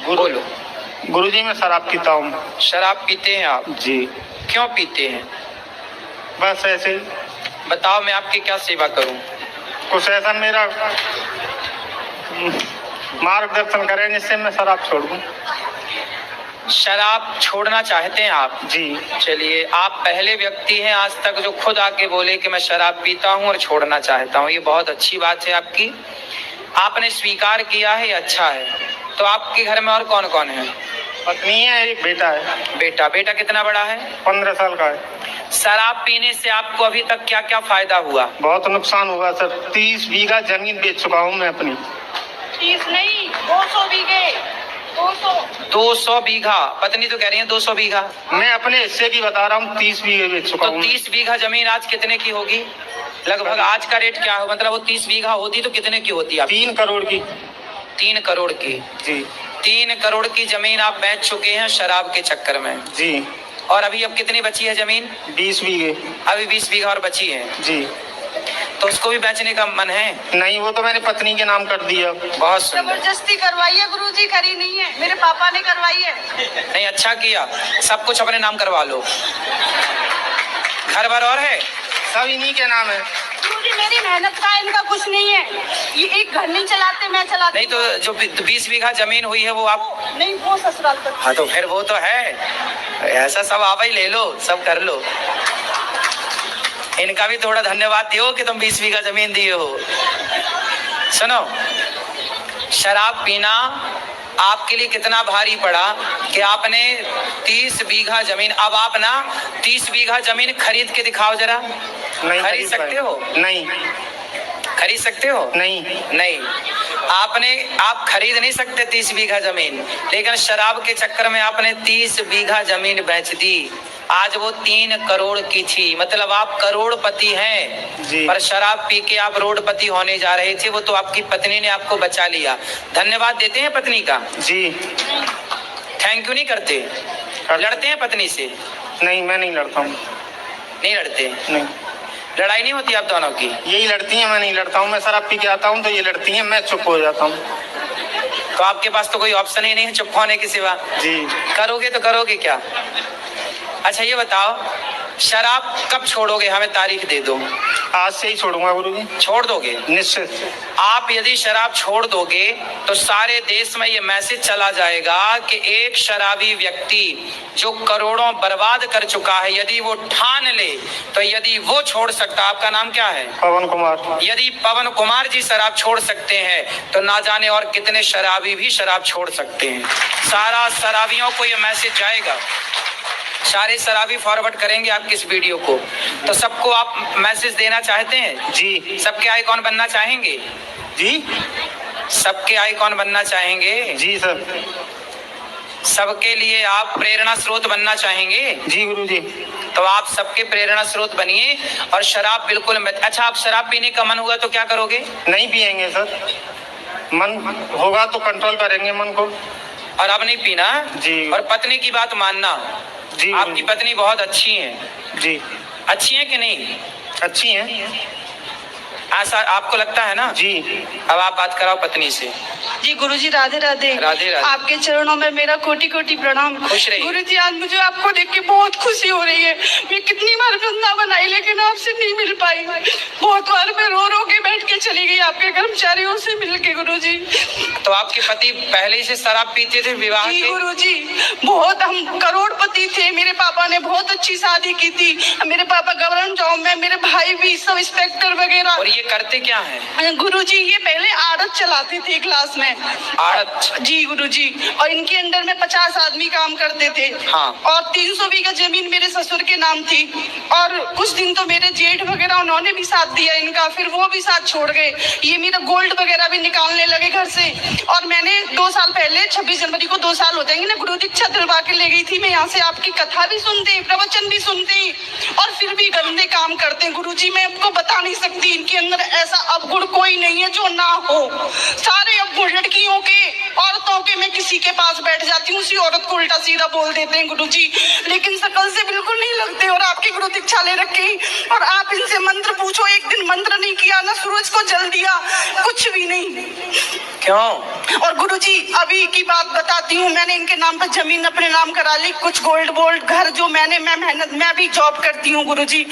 बोलो। गुरुजी मैं शराब पीता हूँ। शराब पीते हैं आप? जी। क्यों पीते हैं? बस ऐसे। बताओ मैं आपकी क्या सेवा करूं? कुछ ऐसा मेरा मार्गदर्शन करें जिससे मैं शराब छोड़ दूं। शराब छोड़ना चाहते हैं आप? जी। चलिए, आप पहले व्यक्ति हैं आज तक जो खुद आके बोले कि मैं शराब पीता हूं और छोड़ना चाहता हूं। ये बहुत अच्छी बात है आपकी, आपने स्वीकार किया है, ये अच्छा है। तो आपके घर में और कौन कौन है? पत्नी है, एक बेटा है। बेटा कितना बड़ा है? 15 साल का है। शराब पीने से आपको अभी तक क्या क्या फायदा हुआ? बहुत नुकसान हुआ सर। 30 बीघा जमीन बेच चुका हूँ मैं अपनी। 30 नहीं, 200 बीघे। 200 बीघा? पत्नी तो कह रही है 200 बीघा। मैं अपने हिस्से की बता रहा हूँ, 30 बीघे बेच चुका हूँ। 30 बीघा जमीन आज कितने की होगी लगभग? आज का रेट क्या है? मतलब वो 30 बीघा होती तो कितने की होती? आप 3 करोड़ की। 3 करोड़ की? जी। 3 करोड़ की जमीन आप बेच चुके हैं शराब के चक्कर में। जी। और अभी अब कितनी बची है जमीन? 20 बीघे। अभी 20 बीघा और बची है। जी। तो उसको भी बेचने का मन है? नहीं, वो तो मैंने पत्नी के नाम कर दिया। बहुत सुंदर। जबरदस्ती करवाई है गुरुजी, करी नहीं है, मेरे पापा ने करवाई है। नहीं, अच्छा किया, सब कुछ अपने नाम करवा लो। घर भर और है? सब इन्हीं के नाम है। गुरुजी मेरी मेहनत का इनका कुछ नहीं है, ये एक घर नहीं चलाते, मैं चलाती। नहीं तो जो 20 बीघा जमीन हुई है वो आप? नहीं, वो ससुराल तक। हाँ तो फिर वो तो है, ऐसा सब आप ही ले लो, सब कर लो। इनका भी थोड़ा धन्यवाद दियो कि तुम 20 बीघा जमीन दिए हो। सुनो, शराब पीना आपके लिए कितना भारी पड़ा कि आपने 30 बीघा जमीन, अब आप ना 30 बीघा जमीन खरीद के दिखाओ जरा। नहीं खरीद सकते हो? नहीं। खरीद सकते हो? नहीं। नहीं, आप खरीद नहीं सकते 30 बीघा जमीन, लेकिन शराब के चक्कर में आपने 30 बीघा जमीन बेच दी। आज वो 3 करोड़ की थी, मतलब आप करोड़पति हैं जी। पर शराब पी के आप रोडपति होने जा रहे थे। वो तो आपकी पत्नी ने आपको बचा लिया। धन्यवाद देते हैं पत्नी का? जी। थैंक यू नहीं करते? लड़ते हैं पत्नी से? नहीं, मैं नहीं लड़ता हूँ। नहीं लड़ते? नहीं। लड़ाई नहीं होती आप दोनों की? यही लड़ती हैं, मैं नहीं लड़ता हूँ। मैं शराब पी के आता हूँ तो ये लड़ती हैं, मैं चुप हो जाता हूँ। तो आपके पास तो कोई ऑप्शन ही नहीं है चुप होने के सिवा। जी। करोगे तो करोगे क्या? अच्छा ये बताओ, शराब कब छोड़ोगे? हमें तारीख दे दो। आज से ही छोड़ूंगा गुरुजी। छोड़ दोगे? निश्चित। आप यदि शराब छोड़ दोगे तो सारे देश में ये मैसेज चला जाएगा कि एक शराबी व्यक्ति जो करोड़ों बर्बाद कर चुका है, यदि वो ठान ले तो यदि वो छोड़ सकता, आपका नाम क्या है? पवन कुमार। यदि पवन कुमार जी शराब छोड़ सकते हैं तो ना जाने और कितने शराबी भी शराब छोड़ सकते हैं। सारा शराबियों को ये मैसेज जाएगा, सारे शराबी फॉरवर्ड करेंगे आपकी इस वीडियो को। तो सबको आप मैसेज देना चाहते हैं? जी। सबके आइकॉन बनना चाहेंगे? जी। सबके आइकॉन बनना चाहेंगे? जी सर। सबके लिए आप प्रेरणा स्रोत बनना चाहेंगे? जी गुरुजी। तो आप सबके प्रेरणा स्रोत बनिए और शराब बिल्कुल मत। अच्छा, आप शराब पीने का मन हुआ तो क्या करोगे? नहीं पिएंगे सर। मन होगा तो कंट्रोल करेंगे मन को। और अब नहीं पीना? जी। और पत्नी की बात मानना। जी। आपकी पत्नी बहुत अच्छी है? जी। अच्छी है कि नहीं? अच्छी हैं। ऐसा आपको लगता है ना? जी। अब आप बात कराओ पत्नी से। जी गुरुजी, राधे राधे। राधे राधे। आपके चरणों में मेरा कोटि कोटि प्रणाम। खुश रहिए। गुरुजी, आज मुझे आपको देख के बहुत खुशी हो रही है। मैं कितनी बार वृंदावन आई लेकिन आपसे नहीं मिल पाई। बहुत बार मैं रो रो के बैठ के चली गई आपके कर्मचारियों से मिल के। गुरुजी, तो आपके पति पहले ही से शराब पीते थे विवाह जी के? गुरुजी, बहुत, हम करोड़पति थे। मेरे पापा ने बहुत अच्छी शादी की थी। मेरे पापा गवर्नमेंट जॉब में, मेरे भाई भी सब इंस्पेक्टर वगैरह। और ये करते क्या है? गुरुजी, ये पहले आड़त चलाते थे क्लास में। आड़त? जी गुरुजी, और इनके अंडर में 50 आदमी काम करते थे। हाँ। और 300 बीघा जमीन मेरे ससुर के नाम थी। और कुछ दिन तो मेरे जेठ वगैरह उन्होंने भी साथ दिया इनका, फिर वो भी साथ छोड़ गए। ये मेरा गोल्ड वगैरह भी निकालने लगे घर से। और मैंने 2 साल पहले 26 जनवरी को 2 साल हो जाएंगे ना, गुरु दीक्षा दिलवा के ले गई थी मैं यहाँ से। आपकी कथा भी सुनते हैं, प्रवचन भी सुनते हैं, और फिर भी गंदे काम करते हैं। गुरुजी, मैं आपको बता नहीं सकती, इनके अंदर ऐसा अवगुण कोई नहीं है जो ना हो। सारे अवगुण लड़कियों के, औरतों के। मैं किसी के पास बैठ जाती हूँ, उसी औरत को उल्टा सीधा बोल देते हैं गुरुजी, लेकिन शकल से बिल्कुल नहीं लगते। और आपकी गुरु दीक्षा ले रखी, और आप इनसे मंत्र पूछो, एक दिन मंत्र नहीं किया ना सूरज को जल दिया, कुछ भी नहीं। क्यों? और गुरुजी अभी की बात बताती हूँ, मैंने इनके नाम पर जमीन अपने नाम करा ली, कुछ गोल्ड वोल्ड घर जो मैं मेहनत, मैं भी जॉब करती हूँ गुरुजी,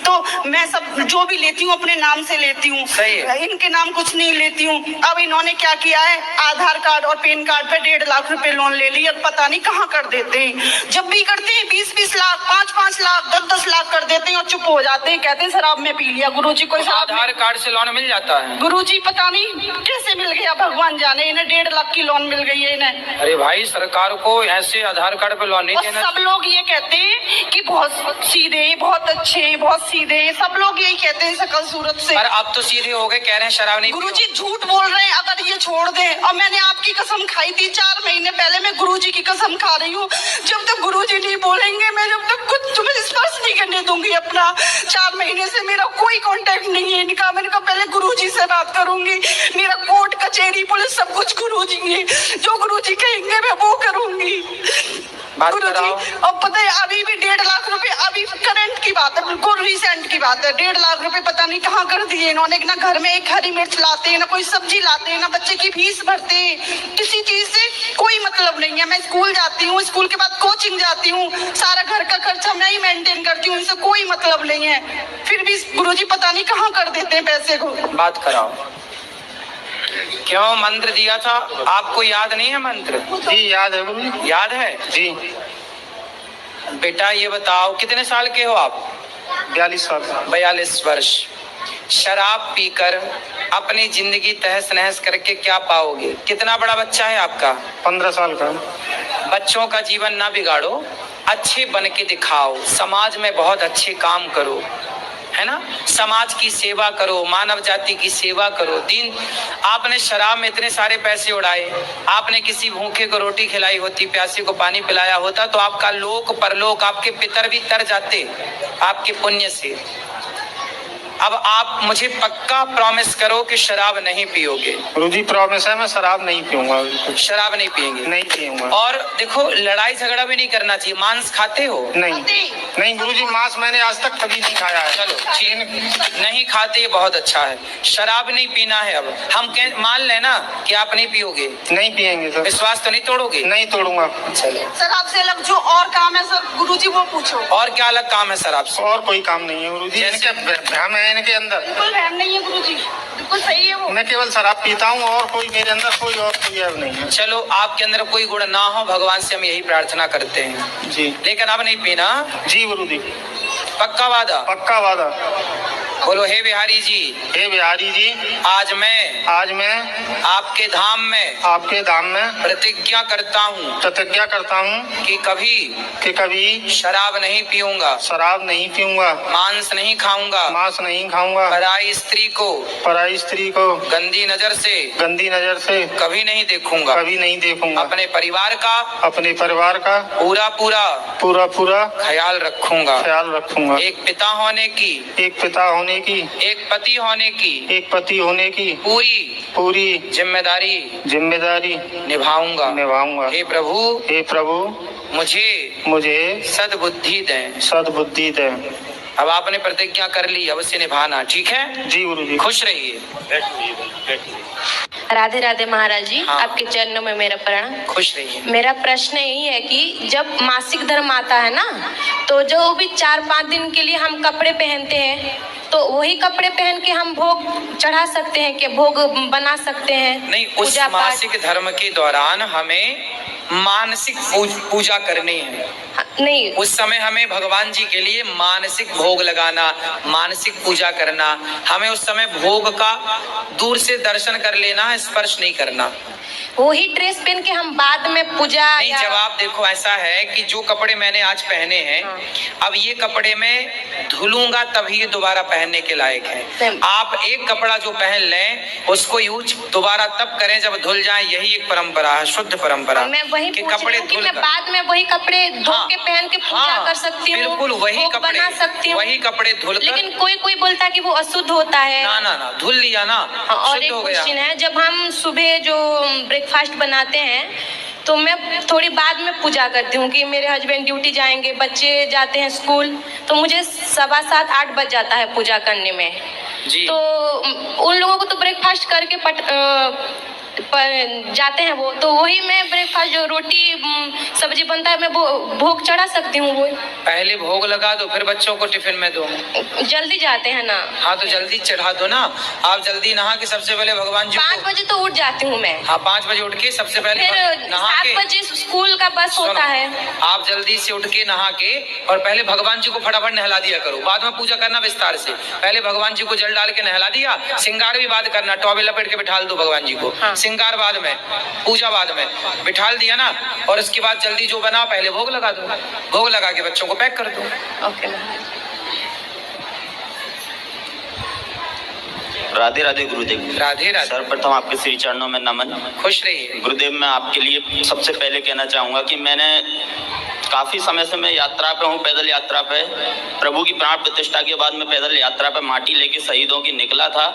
तो मैं सब जो भी लेती हूँ अपने नाम से लेती हूँ, सही है। इनके नाम कुछ नहीं लेती हूँ। अब इन्होंने क्या किया है, आधार कार्ड और पैन कार्ड पे 1.5 लाख रुपए लोन ले लिया, पता नहीं कहाँ कर देते हैं। जब भी करते हैं 20-20 लाख, 5-5 लाख, 10-10 लाख कर देते हैं और चुप हो जाते हैं, कहते हैं शराब में पी लिया। गुरुजी कोई शराब आधार कार्ड से लोन मिल जाता है? गुरुजी पता नहीं कैसे मिल गया, भगवान जाने, इन्हें 1.5 लाख की लोन मिल गई है इन्हें। अरे भाई, सरकार को ऐसे आधार कार्ड पे लोन नहीं और देना। सब लोग ये कहते हैं कि बहुत सीधे हैं, बहुत अच्छे हैं, बहुत सीधे हैं, सब लोग यही कहते हैं शकल सूरत से। पर अब तो सीधे हो गए, कह रहे हैं शराब नहीं गुरुजी झूठ बोल रहे हैं, अगर ये छोड़ दें। और मैंने आपकी कसम खाई थी 4 महीने पहले, मैं गुरुजी की कसम खा रही हूँ, जब तक गुरुजी नहीं बोलेंगे मैं जब तक कुछ तुम्हें स्पर्श नहीं करने दूंगी अपना। 4 महीने से मेरा कोई कांटेक्ट नहीं है इनका। मैंने कहा पहले गुरुजी से बात करूंगी, मेरा कोर्ट कचहरी पुलिस सब कुछ गुरुजी है, जो गुरुजी कहेंगे मैं वो करूंगी। बात गुरुजी कराओ। अब पता है अभी भी 1.5 लाख रुपए, अभी करंट की बात है, बिल्कुल रिसेंट की बात है, 1.5 लाख रुपए पता नहीं कहाँ कर दिए इन्होंने। ना घर में एक हरी मिर्च लाते हैं, ना कोई सब्जी लाते हैं, ना बच्चे की फीस भरते हैं, किसी चीज से कोई मतलब नहीं है। मैं स्कूल जाती हूँ, स्कूल के बाद कोचिंग जाती हूँ, सारा घर का खर्चा मैं ही मेंटेन करती हूँ, इनसे कोई मतलब नहीं है। फिर भी गुरुजी पता नहीं कहाँ कर देते हैं पैसे को। बात कराओ। क्यों मंत्र दिया था आपको, याद नहीं है मंत्र? जी याद है गुरुजी। याद है जी। बेटा ये बताओ कितने साल के हो आप? 42 साल। 42 वर्ष। शराब पीकर अपनी जिंदगी तहस नहस करके क्या पाओगे? कितना बड़ा बच्चा है आपका? 15 साल का। बच्चों का जीवन ना बिगाड़ो, अच्छे बन के दिखाओ, समाज में बहुत अच्छे काम करो, है ना? समाज की सेवा करो, मानव जाति की सेवा करो। दिन आपने शराब में इतने सारे पैसे उड़ाए, आपने किसी भूखे को रोटी खिलाई होती, प्यासे को पानी पिलाया होता, तो आपका लोक परलोक, आपके पितर भी तर जाते आपके पुण्य से। अब आप मुझे पक्का प्रॉमिस करो कि शराब नहीं पियोगे। गुरुजी प्रॉमिस है, मैं शराब नहीं पीऊंगा। शराब नहीं पिएंगे? नहीं पीऊंगा। और देखो, लड़ाई झगड़ा भी नहीं करना चाहिए। मांस खाते हो? नहीं नहीं गुरुजी, मांस मैंने आज तक कभी नहीं खाया है। चलो ठीक, नहीं खाते, ये बहुत अच्छा है। शराब नहीं पीना है। अब हम मान लेना कि आप नहीं पियोगे, नहीं पिएंगे सर। विश्वास तो नहीं तोड़ोगे? नहीं तोड़ूंगा। चलो, शराब से अलग जो और काम है सर गुरुजी वो पूछो। और क्या अलग काम है शराब से? और कोई काम नहीं है गुरुजी, जैसे- इनके भ्रम है इनके अंदर। बिल्कुल वहम नहीं है गुरुजी, बिल्कुल सही है वो। मैं केवल शराब पीता हूँ, और कोई मेरे अंदर कोई ऐब नहीं है। चलो, आपके अंदर कोई गुण ना हो, भगवान से हम यही प्रार्थना करते हैं। जी। लेकिन अब नहीं पीना? जी गुरुजी। पक्का वादा? पक्का वादा। बोलो, हे बिहारी जी, हे बिहारी जी, आज मैं आपके धाम में प्रतिज्ञा करता हूँ कि कभी शराब नहीं पीऊंगा, शराब नहीं पीऊंगा, मांस नहीं खाऊंगा, पराई स्त्री को गंदी नजर से कभी नहीं देखूंगा, अपने परिवार का पूरा ख्याल रखूंगा। एक पिता होने की, एक पति होने की पूरी जिम्मेदारी निभाऊंगा। हे प्रभु मुझे सद्बुद्धि दें। अब आपने प्रतिज्ञा कर ली, अवश्य निभाना, ठीक है? जी गुरुजी। खुश रहिए। राधे राधे महाराज जी। हाँ। आपके चरणों में मेरा प्रणाम। खुश रहिए। मेरा प्रश्न यही है कि जब मासिक धर्म आता है ना, तो जो भी 4-5 दिन के लिए हम कपड़े पहनते हैं, तो वही कपड़े पहन के हम भोग चढ़ा सकते हैं, कि भोग बना सकते हैं? नहीं, उस मासिक धर्म के दौरान हमें मानसिक पूजा करनी है। नहीं, उस समय हमें भगवान जी के लिए मानसिक भोग लगाना, मानसिक पूजा करना। हमें उस समय भोग का दूर से दर्शन कर लेना, स्पर्श नहीं करना। वही ड्रेस पहन के हम बाद में पूजा नहीं, जवाब देखो, ऐसा है कि जो कपड़े मैंने आज पहने हैं, अब ये कपड़े मैं धुलूंगा तभी ये दोबारा पहनने के लायक है। आप एक कपड़ा जो पहन लें उसको यूज दोबारा तब करें जब धुल जाए, यही एक परंपरा है, शुद्ध परंपरा। मैं वही कि पूछ रही कपड़े हूँ कि धुल मैं कर, बाद में वही कपड़े धो हाँ, के पहन के पूजा कर सकती हूँ, बिल्कुल वही भोग कपड़े बना सकती हूँ। वही कपड़े धुल कर। लेकिन कोई बोलता है कि वो अशुद्ध होता है। ना, धुल लिया ना, और शुद्ध एक हो गया। क्वेश्चन है, जब हम सुबह जो ब्रेकफास्ट बनाते हैं, तो मैं थोड़ी बाद में पूजा करती हूँ कि मेरे हस्बैंड ड्यूटी जाएंगे, बच्चे जाते हैं स्कूल, तो मुझे 7:15-8 बज जाता है पूजा करने में। जी। तो उन लोगों को तो ब्रेकफास्ट करके जाते हैं वो, तो वही मैं ब्रेकफास्ट जो रोटी सब्जी बनता है मैं वो भोग चढ़ा सकती हूँ। वो पहले भोग लगा दो, फिर बच्चों को टिफिन में दो। जल्दी जाते हैं ना। हाँ तो जल्दी चढ़ा दो ना। आप जल्दी नहा के सबसे पहले भगवान जी 5 बजे तो उठ जाती हूँ मैं। हाँ 5 बजे उठ के सबसे पहले फिर नहा 7 के, बजे स्कूल का बस होता है। आप जल्दी से उठ के नहा के और पहले भगवान जी को फटाफट नहला दिया करो, बाद में पूजा करना विस्तार से। पहले भगवान जी को जल डाल के नहला दिया, श्रृंगार भी बाद करना, टॉवेल लपेट के बिठाल दो भगवान जी को। हाँ। श्रृंगार बाद में, पूजा बाद में, बिठाल दिया ना, और उसके बाद जल्दी जो बना पहले भोग लगा दो, भोग लगा के बच्चों को पैक कर दो। ओके। राधे राधे गुरुदेव। राधे राधे। सर्वप्रथम आपके श्री चरणों में नमन। खुश रहिए गुरुदेव, मैं आपके लिए सबसे पहले कहना चाहूंगा कि मैंने काफी समय से मैं यात्रा पे हूँ, पैदल यात्रा पे। प्रभु की प्राण प्रतिष्ठा के बाद मैं पैदल यात्रा पे माटी लेके शहीदों की निकला था।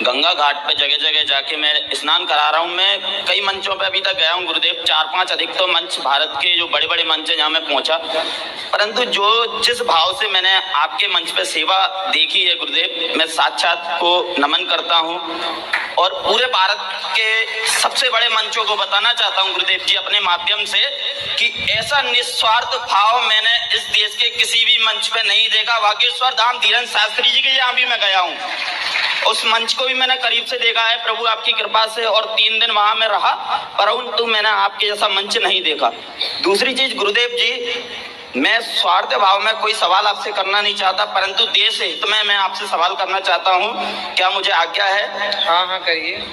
गंगा घाट पे जगह जगह जाके मैं स्नान करा रहा हूँ। मैं कई मंचों पे अभी तक गया हूँ गुरुदेव, 4-5 अधिक तो मंच भारत के जो बड़े बड़े मंच है जहाँ मैं पहुंचा, परंतु जिस भाव से मैंने आपके मंच पे सेवा देखी है गुरुदेव, मैं साक्षात को नमन करता हूँ और पूरे भारत के सबसे बड़े मंचों को बताना चाहता हूँ गुरुदेव जी अपने माध्यम से कि ऐसा निस्वार्थ भाव मैंने इस देश के किसी भी मंच पे नहीं देखा। बागेश्वर धाम धीरेन्द्र शास्त्री जी के यहाँ भी मैं गया हूँ, उस मंच को भी मैंने करीब से देखा है प्रभु आपकी कृपा से, और 3 दिन वहां में रहा, परंतु मैंने आपके जैसा मंच नहीं देखा। दूसरी चीज गुरुदेव जी, मैं स्वार्थ भाव में कोई सवाल आपसे करना नहीं चाहता, परंतु देश हित में मैं आपसे सवाल करना चाहता हूँ, क्या मुझे आज्ञा है? हाँ हाँ करिए।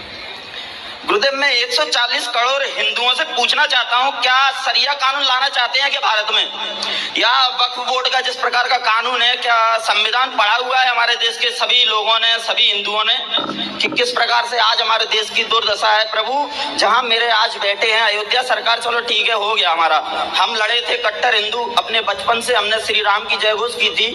गुरुदेव, मैं 140 करोड़ हिंदुओं से पूछना चाहता हूँ, क्या शरिया कानून लाना चाहते हैं कि भारत में, या वक्फ बोर्ड का जिस प्रकार का कानून है, क्या संविधान पढ़ा हुआ है हमारे देश के सभी लोगों ने, सभी हिंदुओं ने, कि किस प्रकार से आज हमारे देश की दुर्दशा है। प्रभु, जहाँ मेरे आज बैठे हैं अयोध्या सरकार, चलो ठीक है हो गया हमारा, हम लड़े थे कट्टर हिंदू, अपने बचपन से हमने श्री राम की जय घोष की थी,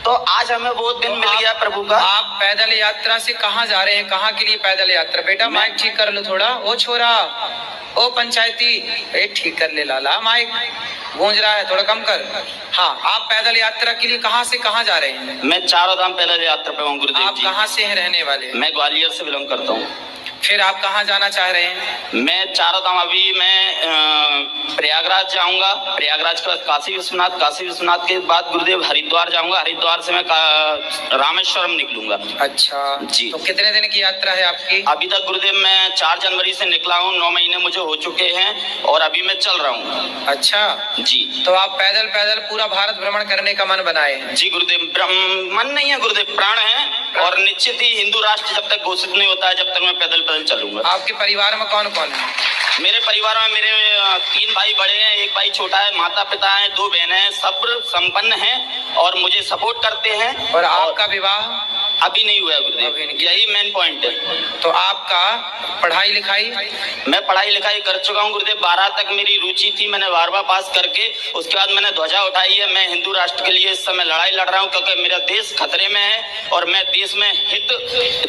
तो आज हमें वो दिन मिल गया प्रभु का। आप पैदल यात्रा से कहाँ जा रहे हैं, कहाँ के लिए पैदल यात्रा? बेटा माइक ठीक कर लो थोड़ा, ओ छोरा, ओ पंचायती, ए ठीक कर ले लाला, माइक गूंज रहा है, थोड़ा कम कर। हाँ, आप पैदल यात्रा के लिए कहाँ से कहाँ जा रहे हैं? मैं चारों धाम पैदल यात्रा पे हूँ गुरुदेव आप जी। कहाँ से हैं रहने वाले? मैं ग्वालियर से बिलोंग करता हूँ। फिर आप कहाँ जाना चाह रहे हैं? मैं चारों धाम, अभी मैं प्रयागराज जाऊंगा, प्रयागराज के बाद काशी विश्वनाथ, काशी विश्वनाथ के बाद गुरुदेव हरिद्वार जाऊंगा, हरिद्वार से मैं रामेश्वरम निकलूंगा। अच्छा जी। तो कितने दिन की यात्रा है आपकी? अभी तक गुरुदेव मैं 4 जनवरी से निकला हूँ, 9 महीने मुझे हो चुके हैं और अभी मैं चल रहा हूँ। अच्छा जी। तो आप पैदल पैदल पूरा भारत भ्रमण करने का मन बनाए हैं? जी गुरुदेव, मन नहीं है गुरुदेव, प्राण है, और निश्चित ही हिंदू राष्ट्र जब तक घोषित नहीं होता है जब तक मैं पैदल पैदल चलूंगा। आपके परिवार में कौन कौन है? मेरे परिवार में मेरे 3 भाई बड़े हैं, 1 भाई छोटा है, माता पिता हैं, 2 बहनें हैं, सब संपन्न हैं और मुझे सपोर्ट करते हैं। और आपका विवाह अभी नहीं हुआ है गुरुदेव, यही मेन पॉइंट है। तो आपका पढ़ाई लिखाई? मैं पढ़ाई लिखाई कर चुका हूँ गुरुदेव, 12 तक मेरी रुचि थी, मैंने 12वां पास करके उसके बाद मैंने ध्वजा उठाई है। मैं हिंदू राष्ट्र के लिए इस समय लड़ाई लड़ रहा हूँ क्योंकि मेरा देश खतरे में है और मैं देश में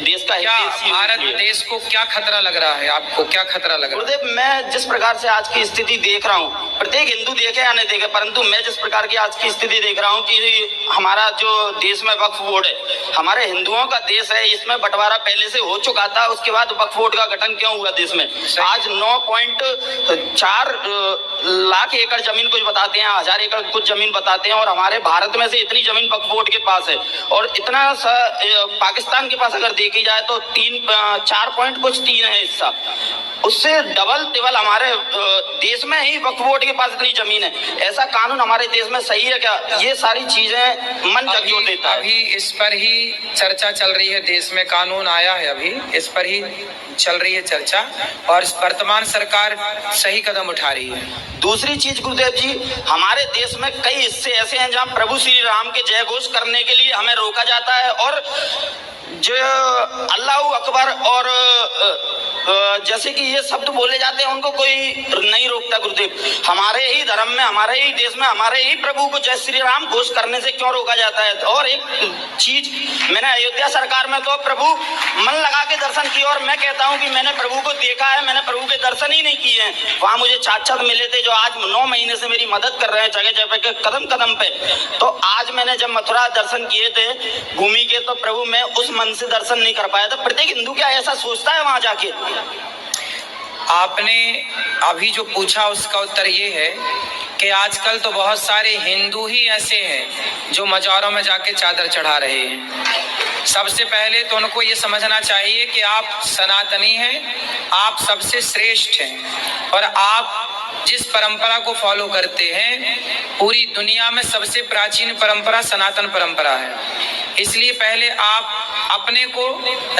देश का क्या हित भारत देश को क्या खतरा लग रहा है? आपको क्या खतरा लग रहा है? गुरुदेव, मैं जिस प्रकार से आज की स्थिति देख रहा हूँ, प्रत्येक हिंदू देखे या नहीं देखे, परंतु मैं जिस प्रकार की आज की स्थिति देख रहा हूँ कि हमारा जो देश में वक्फ बोर्ड है, हमारे हिंदुओं का देश है, इसमें बंटवारा पहले से हो चुका था, उसके बाद वक्फ बोर्ड का गठन क्यों हुआ देश में? आज 9.4 लाख एकड़ जमीन कुछ बताते हैं, 1000 एकड़ कुछ जमीन बताते हैं, और हमारे भारत में से इतनी जमीन वक्फ बोर्ड के पास है, और इतना पाकिस्तान के पास अगर देखी जाए तो 4.3 है हिस्सा, उससे डबल टिबल हमारे देश में ही वक्फ बोर्ड के पास इतनी जमीन है। ऐसा कानून हमारे देश में सही है क्या? ये सारी चीजें मन झकझोर देता है। अभी इस पर ही चर्चा चल रही है, देश में कानून आया है, अभी इस पर ही चल रही है चर्चा, और वर्तमान सरकार सही कदम उठा रही है। दूसरी चीज गुरुदेव जी, हमारे देश में कई हिस्से ऐसे हैं जहां प्रभु श्री राम के जय घोष करने के लिए हमें रोका जाता है, और जो अल्लाह अकबर और जैसे कि ये शब्द बोले जाते हैं उनको कोई नहीं रोकता गुरुदेव। हमारे ही धर्म में, हमारे ही देश में, हमारे ही प्रभु को जय श्री राम घोष करने से क्यों रोका जाता है? और एक चीज, मैंने अयोध्या सरकार में तो प्रभु मन लगा के दर्शन किए, और मैं कहता हूँ कि मैंने प्रभु को देखा है, मैंने प्रभु के दर्शन ही नहीं किए हैं। वहां मुझे साक्षात मिले थे जो आज 9 महीने से मेरी मदद कर रहे हैं जगह जगह के कदम कदम पे। तो आज मैंने जब मथुरा दर्शन किए थे भूमि के, तो प्रभु मैं उस मन से दर्शन नहीं कर पाया था। प्रत्येक हिंदू क्या ऐसा सोचता है वहां जाके? आपने अभी जो पूछा उसका उत्तर ये है कि आजकल तो बहुत सारे हिंदू ही ऐसे हैं जो मज़ारों में जाके चादर चढ़ा रहे हैं। सबसे पहले तो उनको ये समझना चाहिए कि आप सनातनी हैं, आप सबसे श्रेष्ठ हैं और आप जिस परंपरा को फॉलो करते हैं पूरी दुनिया में सबसे प्राचीन परंपरा सनातन परंपरा है। इसलिए पहले आप अपने को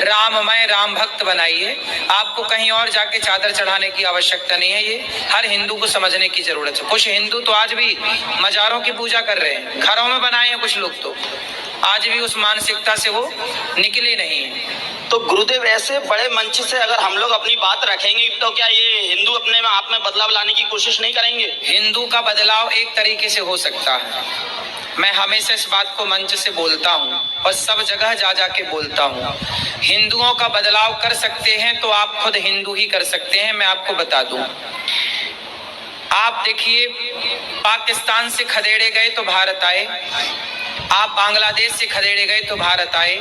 राममय राम भक्त बनाइए। आपको कहीं और जाके चादर चढ़ाने की आवश्यकता नहीं है। ये हर हिंदू को समझने की जरूरत है। कुछ हिंदू तो आज भी मज़ारों की पूजा कर रहे हैं, घरों में बनाए हैं कुछ लोग, तो आज भी उस मानसिकता से वो निकले नहीं है। तो गुरुदेव, ऐसे बड़े मंच से अगर हम लोग अपनी बात रखेंगे तो क्या ये हिंदू अपने में आप में बदलाव लाने की कोशिश नहीं करेंगे? हिंदू का बदलाव एक तरीके से हो सकता है। मैं हमेशा इस बात को मंच से बोलता हूँ और सब जगह जा जाके बोलता हूँ, हिंदुओं का बदलाव कर सकते हैं तो आप खुद हिंदू ही कर सकते हैं। मैं आपको बता दूं, आप देखिए, पाकिस्तान से खदेड़े गए तो भारत आए, आप बांग्लादेश से खदेड़े गए तो भारत आए,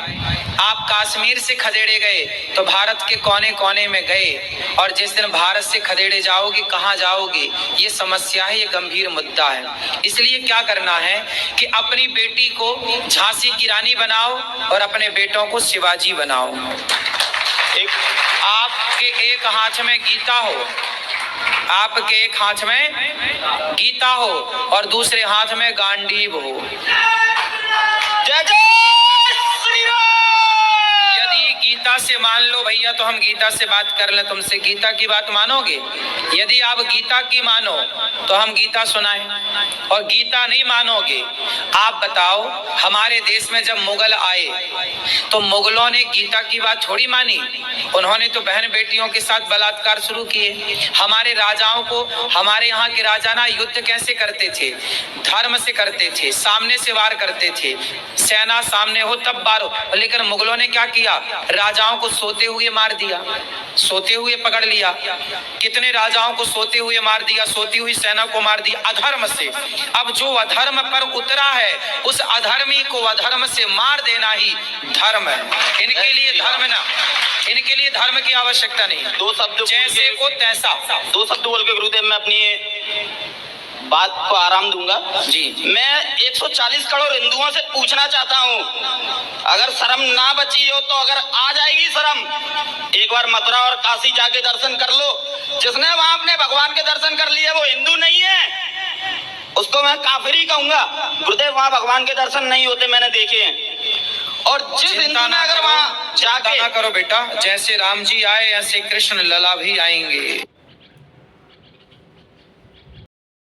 आप कश्मीर से खदेड़े गए तो भारत के कोने कोने में गए, और जिस दिन भारत से खदेड़े जाओगे कहाँ जाओगे, ये समस्या है, ये गंभीर मुद्दा है। इसलिए क्या करना है कि अपनी बेटी को झांसी की रानी बनाओ और अपने बेटों को शिवाजी बनाओ। आपके एक हाथ में गीता हो, आपके एक हाथ में गीता हो और दूसरे हाथ में गांडीव हो। जय जय श्री राम। यदि गीता से मान लो भैया तो हम गीता से बात कर लें, तुमसे गीता की बात मानोगे? यदि आप गीता की मानो तो हम गीता सुनाएं, और गीता नहीं मानोगे, आप बताओ, हमारे देश में जब मुगल आए तो मुगलों ने गीता की बात थोड़ी मानी, उन्होंने तो बहन बेटियों के साथ बलात्कार शुरू किए। हमारे राजाओं को, हमारे यहाँ के राजा ना युद्ध कैसे करते थे? धर्म से करते थे, सामने से वार करते थे, सेना सामने हो तब वार हो। लेकिन मुगलों ने क्या किया? राजाओं को सोते हुए मार दिया, सोते हुए पकड़ लिया। कितने राजाओं को सोते हुए मार दिया, सोती हुई सेना को मार दिया, अधर्म से। अब जो अधर्म पर उतरा है उस अधर्मी को अधर्म से मार देना ही धर्म है। इनके लिए धर्म ना, इनके लिए धर्म की आवश्यकता नहीं। दो शब्द जैसे को तैसा। दो शब्द बोल के गुरुदेव मैं अपनी बात को आराम दूंगा जी। मैं 140 करोड़ हिंदुओं से पूछना चाहता हूँ, अगर शर्म ना बची हो तो अगर आ जाएगी शर्म, एक बार मथुरा और काशी जाके दर्शन कर लो। जिसने वहां अपने भगवान के दर्शन कर लिए वो हिंदू नहीं है, उसको मैं काफिर ही कहूंगा। गुरुदेव, वहां भगवान के दर्शन नहीं होते, मैंने देखे हैं। और जिस हिंदू ने अगर वहां जाके, चिंता ना करो बेटा, जैसे राम जी आए ऐसे कृष्ण लला भी आएंगे।